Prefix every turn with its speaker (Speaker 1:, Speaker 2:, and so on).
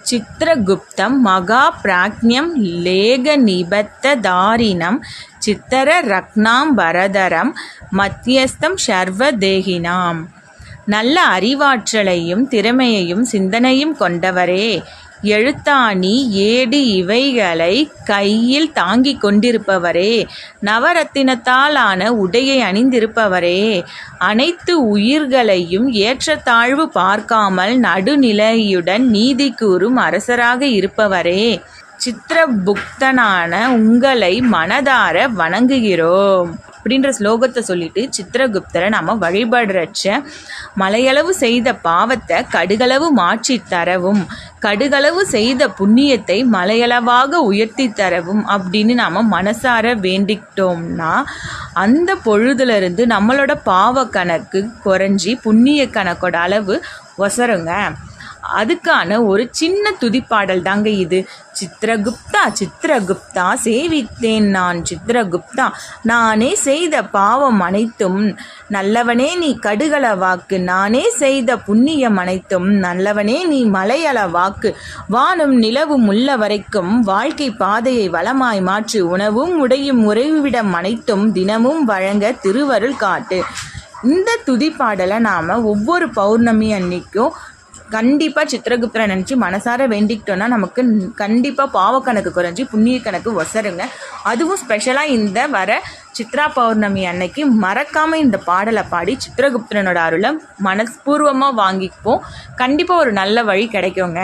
Speaker 1: சித்திரகுப்தம் மகாப்ராக்ஞம் லேகநிபத்ததாரிணம் சித்தர ரக்னாம்பரதரம் மத்தியஸ்தம் சர்வதேகினாம். நல்ல அறிவாற்றலையும் திறமையையும் சிந்தனையும் கொண்டவரே, எழுத்தாணி ஏடு இவைகளை கையில் தாங்கிக் கொண்டிருப்பவரே, நவரத்தினத்தாலான உடையை அணிந்திருப்பவரே, அனைத்து உயிர்களையும் ஏற்றத்தாழ்வு பார்க்காமல் நடுநிலையுடன் நீதி கூறும் அரசராக இருப்பவரே, சித்திரகுப்தனான உங்களை மனதார வணங்குகிறோம் அப்படின்ற ஸ்லோகத்தை சொல்லிட்டு சித்திரகுப்தரை நம்ம வழிபடுறச்ச மலையளவு செய்த பாவத்தை கடுகளவு மாற்றி தரவும், கடுகளவு செய்த புண்ணியத்தை மலையளவாக உயர்த்தி தரவும் அப்படின்னு நாம் மனசார வேண்டிக்கிட்டோம்னா அந்த பொழுதுலேருந்து நம்மளோட பாவ கணக்கு குறைஞ்சி புண்ணிய கணக்கோட அளவு ஒசருங்க. அதுக்கான ஒரு சின்ன துதிப்பாடல் தாங்க இது. சித்திரகுப்தா சித்திரகுப்தா சேவித்தேன் நான் சித்திரகுப்தா, நானே செய்த பாவம் அனைத்தும் நல்லவனே நீ கடுகள வாக்கு, நானே செய்த புண்ணியம் அனைத்தும் நல்லவனே நீ மலையள வாக்கு, வானும் நிலவும் உள்ள வரைக்கும் வாழ்க்கை பாதையை வளமாய் மாற்று, உணவும் உடையும் உறைவிடம் அனைத்தும் தினமும் வழங்க திருவருள் காட்டு. இந்த துதிப்பாடலை நாம் ஒவ்வொரு பௌர்ணமி அன்னைக்கும் கண்டிப்பாக சித்திரகுப்தரை நினச்சி மனசார வேண்டிக்கிட்டோன்னா நமக்கு கண்டிப்பாக பாவக்கணக்கு குறைஞ்சி புண்ணிய கணக்கு ஒசருங்க. அதுவும் ஸ்பெஷலாக இந்த வர சித்ரா பௌர்ணமி அன்னைக்கு மறக்காமல் இந்த பாடலை பாடி சித்திரகுப்தனோட அருளை மனஸ்பூர்வமாக வாங்கிப்போம். கண்டிப்பாக ஒரு நல்ல வழி கிடைக்குங்க.